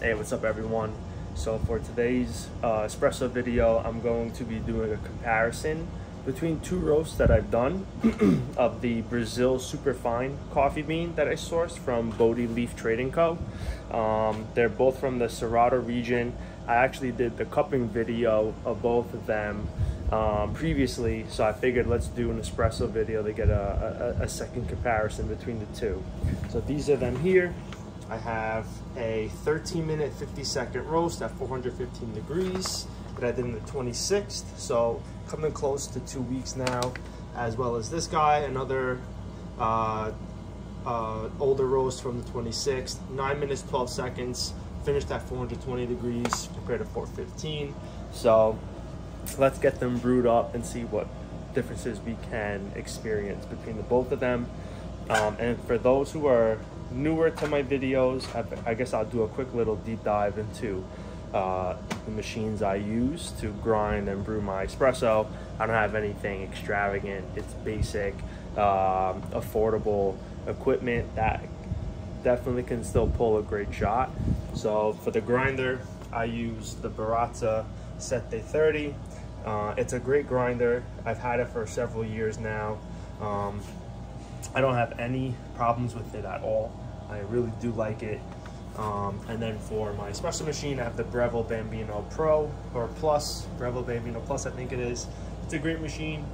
Hey, what's up everyone? So for today's espresso video, I'm going to be doing a comparison between two roasts that I've done of the Brazil Superfine coffee bean that I sourced from Bodhi Leaf Trading Co. They're both from the Cerrado region. I actually did the cupping video of both of them previously, so I figured let's do an espresso video to get a second comparison between the two. So these are them here. I have a 13-minute 50-second roast at 415 degrees that I did in the 26th, so coming close to 2 weeks now, as well as this guy, another older roast from the 26th, 9 minutes 12 seconds, finished at 420 degrees compared to 415. So let's get them brewed up and see what differences we can experience between the both of them. And for those who are newer to my videos, I guess I'll do a quick little deep dive into the machines I use to grind and brew my espresso. I don't have anything extravagant. It's basic, affordable equipment that definitely can still pull a great shot. So for the grinder, I use the Baratza Sette 30. It's a great grinder. I've had it for several years now. I don't have any problems with it at all. I really do like it. And then for my espresso machine, I have the Breville Bambino Plus, Breville Bambino Plus, I think it is. It's a great machine.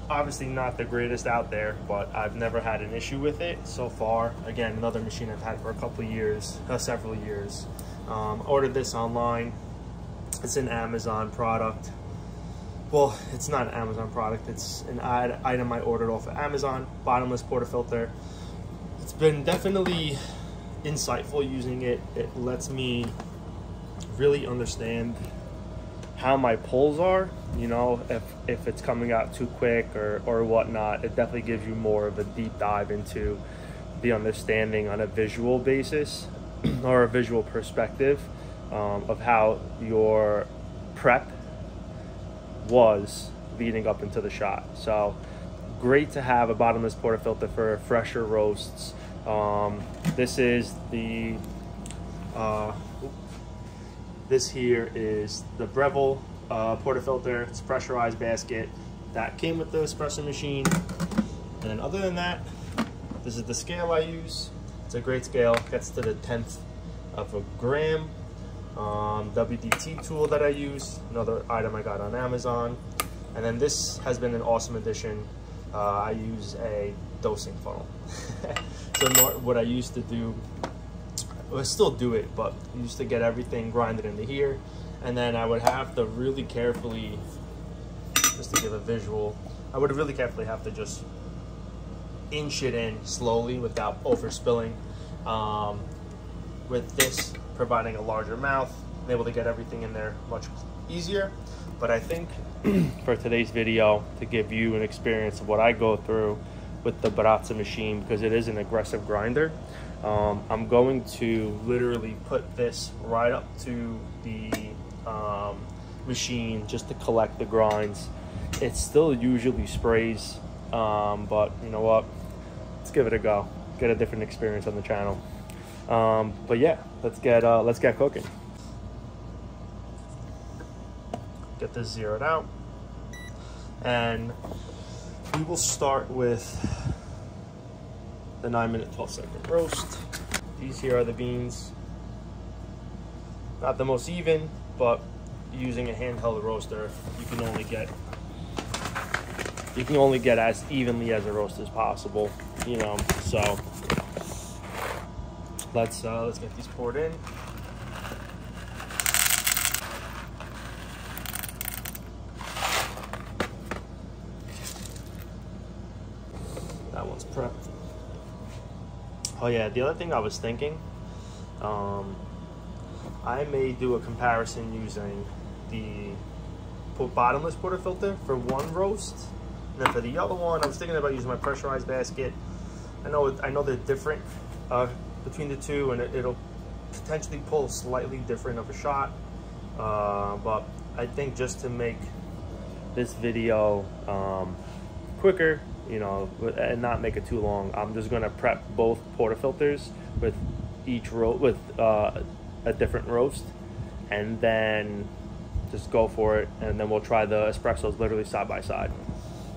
Obviously not the greatest out there, but I've never had an issue with it so far. Again, another machine I've had for a couple of years, several years. Ordered this online. It's an Amazon product. Well, it's not an Amazon product. It's an item I ordered off of Amazon, bottomless portafilter. It's been definitely insightful using it. It lets me really understand how my pulls are, you know, if it's coming out too quick or whatnot. It definitely gives you more of a deep dive into the understanding on a visual basis or a visual perspective of how your prep was leading up into the shot. So great to have a bottomless portafilter for fresher roasts. This is the this here is the Breville portafilter. It's a pressurized basket that came with the espresso machine. And then other than that, this is the scale I use. It's a great scale, gets to the 10th of a gram. WDT tool that I use, another item I got on Amazon. And then this has been an awesome addition. I use a dosing funnel. So what I used to do, well, I still do it, but I used to get everything grinded into here, and then I would have to really carefully, just to give a visual, I would really carefully have to just inch it in slowly without overspilling. With this providing a larger mouth, I'm able to get everything in there much easier. But I think for today's video, to give you an experience of what I go through with the Baratza machine, because it is an aggressive grinder, I'm going to literally put this right up to the machine just to collect the grinds. It still usually sprays, but you know what? Let's give it a go. Get a different experience on the channel. But yeah, let's get cooking. Get this zeroed out, and we will start with the 9-minute 12-second roast. These here are the beans. Not the most even, but using a handheld roaster, you can only get as evenly as a roast as possible, you know. So let's get these poured in. That one's prepped. Oh yeah, the other thing I was thinking, I may do a comparison using the bottomless portafilter for one roast, and then for the other one, I was thinking about using my pressurized basket. I know they're different between the two, and it'll potentially pull slightly different of a shot, but I think just to make this video quicker, you know, and not make it too long, I'm just going to prep both portafilters with each roast, with a different roast, and then just go for it, and then we'll try the espressos literally side by side.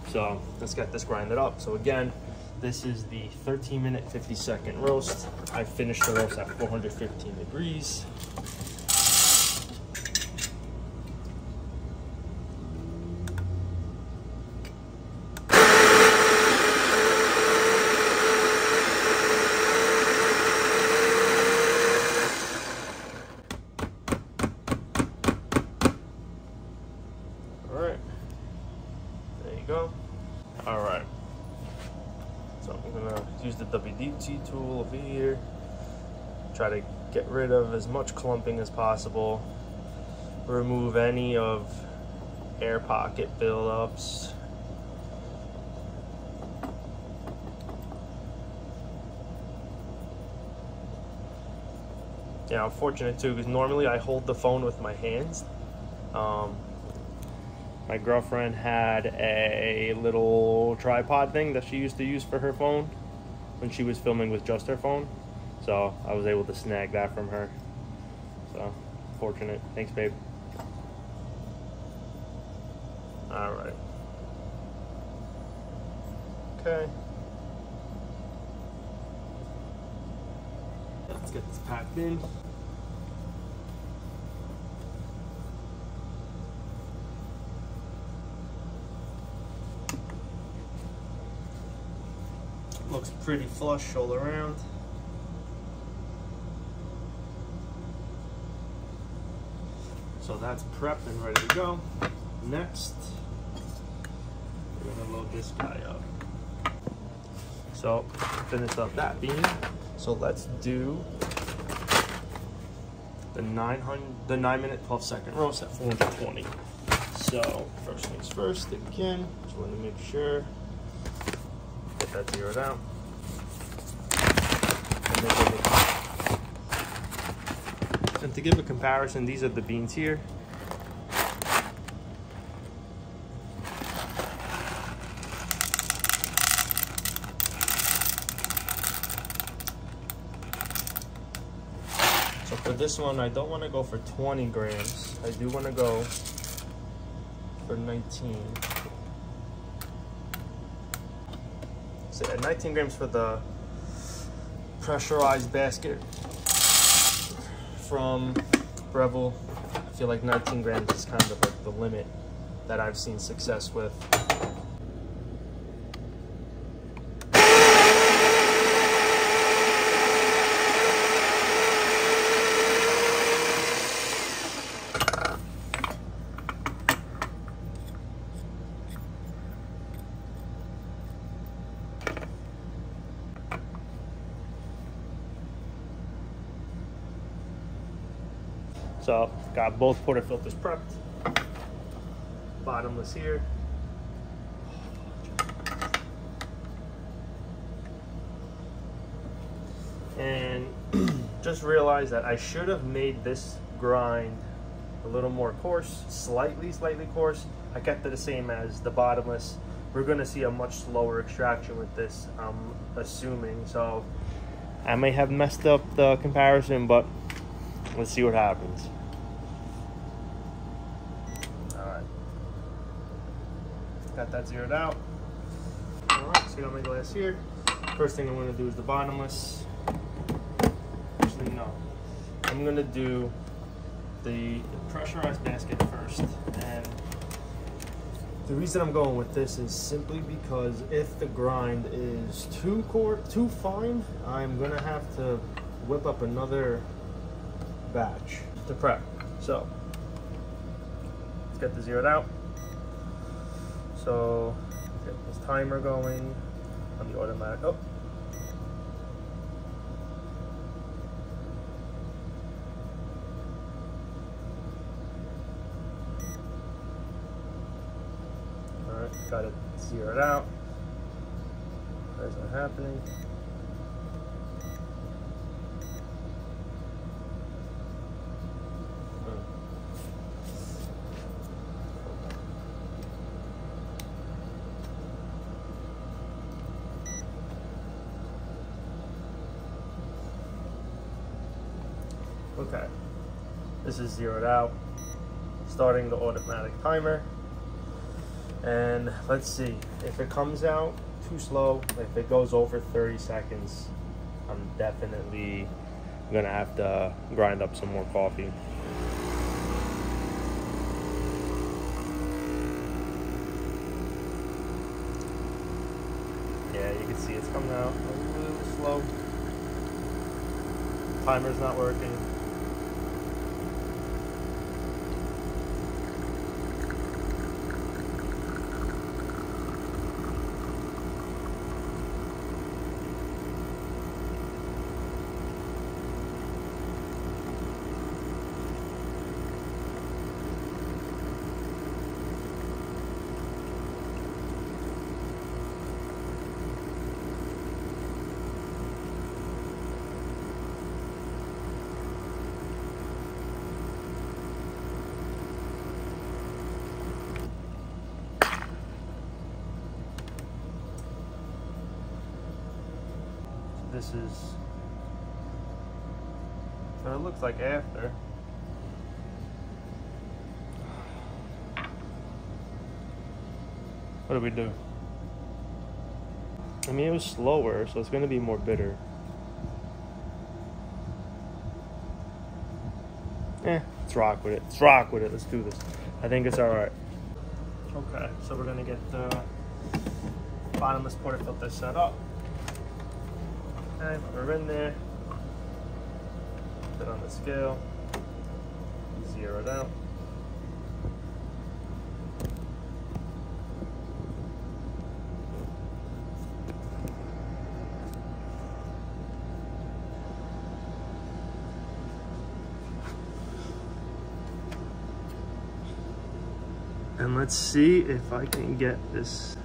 So let's get this grinded up. So again, this is the 13-minute, 50-second roast. I finished the roast at 415 degrees. Go. All right, so I'm gonna use the WD tool over here, try to get rid of as much clumping as possible, remove any of air pocket buildups. Yeah, I'm fortunate too, because normally I hold the phone with my hands. My girlfriend had a little tripod thing that she used to use for her phone when she was filming with just her phone. So I was able to snag that from her. So fortunate. Thanks, babe. All right. Okay. Let's get this packed in. Looks pretty flush all around. So that's prepped and ready to go. Next, we're gonna load this guy up. So finished up that bean. So let's do the 9-minute, 12-second roast at 420. So first things first, again, just want to make sure that zeroed out. And to give a comparison, these are the beans here. So for this one, I don't want to go for 20 grams. I do want to go for 19. So at 19 grams for the pressurized basket from Breville. I feel like 19 grams is kind of like the limit that I've seen success with. So got both portafilters prepped. Bottomless here. And just realized that I should have made this grind a little more coarse, slightly coarse. I kept it the same as the bottomless. We're gonna see a much slower extraction with this, I'm assuming. So I may have messed up the comparison, but let's see what happens. All right, got that zeroed out. All right, so I got my glass here. First thing I'm gonna do is the bottomless. Actually, no. I'm gonna do the pressurized basket first. And the reason I'm going with this is simply because if the grind is too fine, I'm gonna have to whip up another batch to prep. So let's get the zeroed out. So get this timer going on the automatic. Oh. Alright, got it zeroed out. Why is that happening? Okay, this is zeroed out. Starting the automatic timer. And let's see, if it comes out too slow, if it goes over 30 seconds, I'm definitely gonna have to grind up some more coffee. Yeah, you can see it's coming out a little slow. Timer's not working. This is what it looks like after. What do we do? I mean, it was slower, so it's going to be more bitter. Let's rock with it. Let's rock with it. Let's do this. I think it's all right. Okay, so we're going to get the bottomless portafilter set up. Okay, we're in there. Put on the scale. Zero it out. And let's see if I can get this.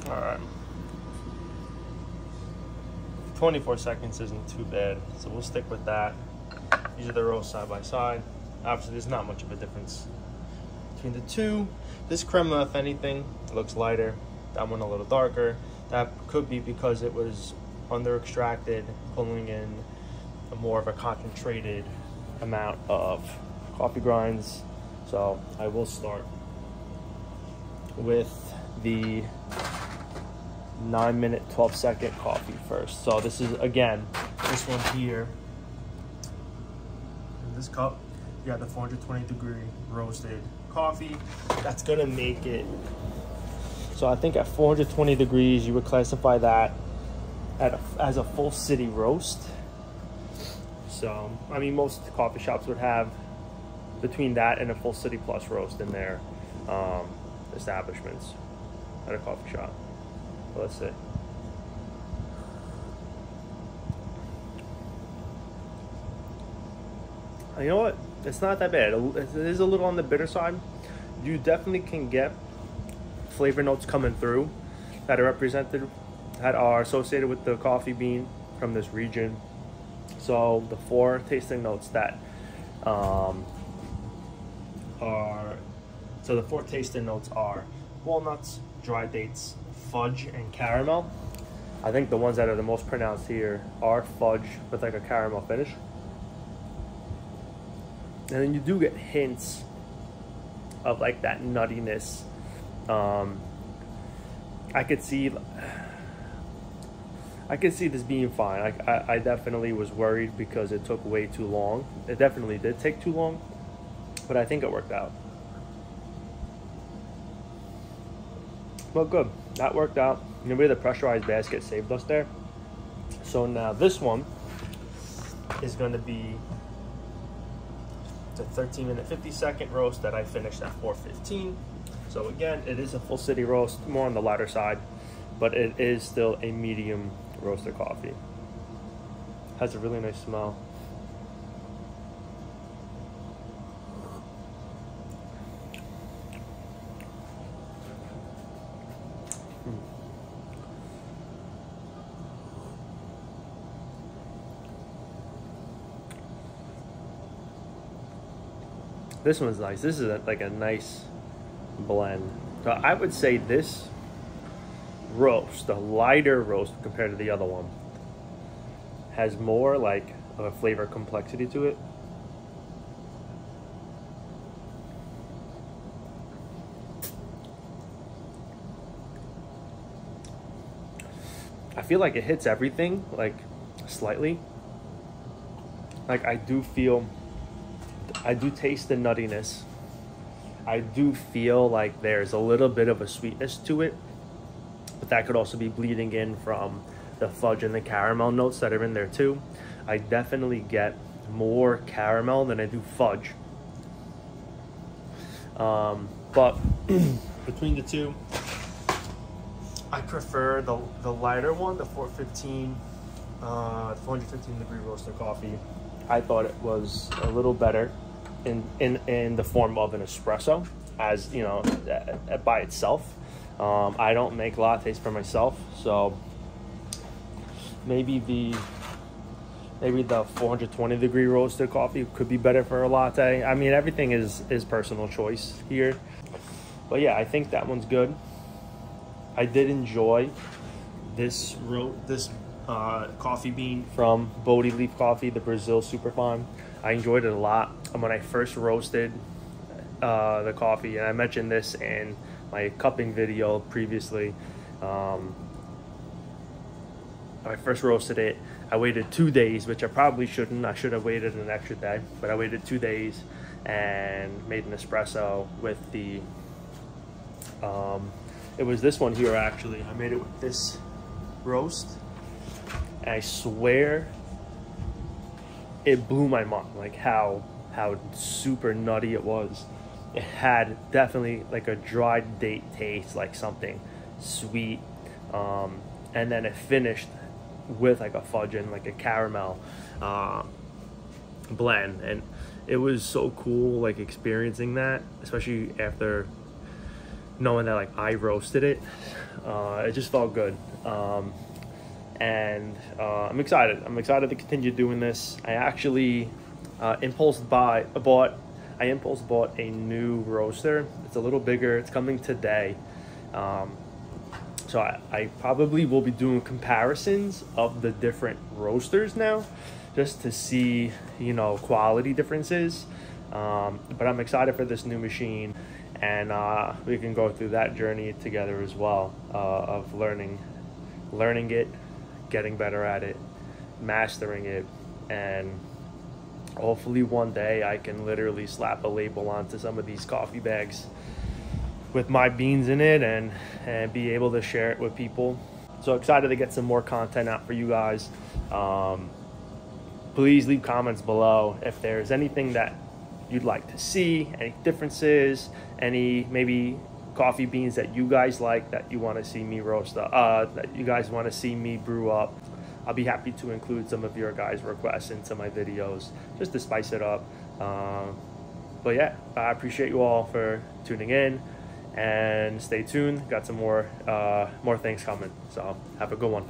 All right. 24 seconds isn't too bad, so we'll stick with that. These are the rows side by side. Obviously, there's not much of a difference between the two. This crema, if anything, looks lighter. That one a little darker. That could be because it was under extracted, pulling in more of a concentrated amount of coffee grinds. So I will start with the 9-minute 12-second coffee first. So this is, again, this one here, in this cup, you got the 420-degree roasted coffee. That's gonna make it, so I think at 420 degrees you would classify that as a full city roast. So I mean, most coffee shops would have between that and a full city plus roast in their establishments at a coffee shop. Let's see. You know what? It's not that bad. It is a little on the bitter side. You definitely can get flavor notes coming through that are represented, that are associated with the coffee bean from this region. So the 4 tasting notes that the 4 tasting notes are walnuts, dry dates, fudge, and caramel. I think the ones that are the most pronounced here are fudge with like a caramel finish. And then you do get hints of like that nuttiness. I could see this being fine. I definitely was worried because it took way too long. It definitely did take too long, but I think it worked out. Well, good. That worked out. Maybe the pressurized basket saved us there. So now this one is going to be the 13-minute 50-second roast that I finished at 4:15. So again, it is a full city roast, more on the lighter side. but it is still a medium roaster coffee. Has a really nice smell. This one's nice. This is like a nice blend. So I would say this roast, the lighter roast compared to the other one, has more like of a flavor complexity to it. I feel like it hits everything like slightly. Like I do taste the nuttiness. I do feel like there's a little bit of a sweetness to it, but that could also be bleeding in from the fudge and the caramel notes that are in there too. I definitely get more caramel than I do fudge. But between the two, I prefer the lighter one, the 415, 415 degree roaster coffee. I thought it was a little better in the form of an espresso, as you know, by itself. I don't make lattes for myself, so maybe the 420 degree roaster coffee could be better for a latte. I mean, everything is personal choice here, but yeah, I think that one's good. I did enjoy this coffee bean from Bodhi Leaf Coffee, the Brazil Superfine. I enjoyed it a lot. And when I first roasted the coffee, and I mentioned this in my cupping video previously, when I first roasted it, I waited 2 days, which I probably shouldn't. I should have waited an extra day, but I waited 2 days and made an espresso with the it was this one here actually. I made it with this roast, and I swear it blew my mind, like how super nutty it was. It had definitely like a dried date taste, like something sweet, and then it finished with like a fudge and like a caramel blend, and it was so cool like experiencing that, especially after knowing that like I roasted it. It just felt good. And I'm excited to continue doing this. I actually impulse bought a new roaster. It's a little bigger. It's coming today. So I probably will be doing comparisons of the different roasters now, just to see, you know, quality differences. But I'm excited for this new machine, and we can go through that journey together as well, of learning it, getting better at it, mastering it, and hopefully one day I can literally slap a label onto some of these coffee bags with my beans in it, and be able to share it with people. So excited to get some more content out for you guys. Please leave comments below if there's anything that you'd like to see, any differences, any maybe coffee beans that you guys like, that you want to see me roast, that you guys want to see me brew up. I'll be happy to include some of your guys' requests into my videos, just to spice it up. But yeah, I appreciate you all for tuning in, and stay tuned. Got some more things coming, so have a good one.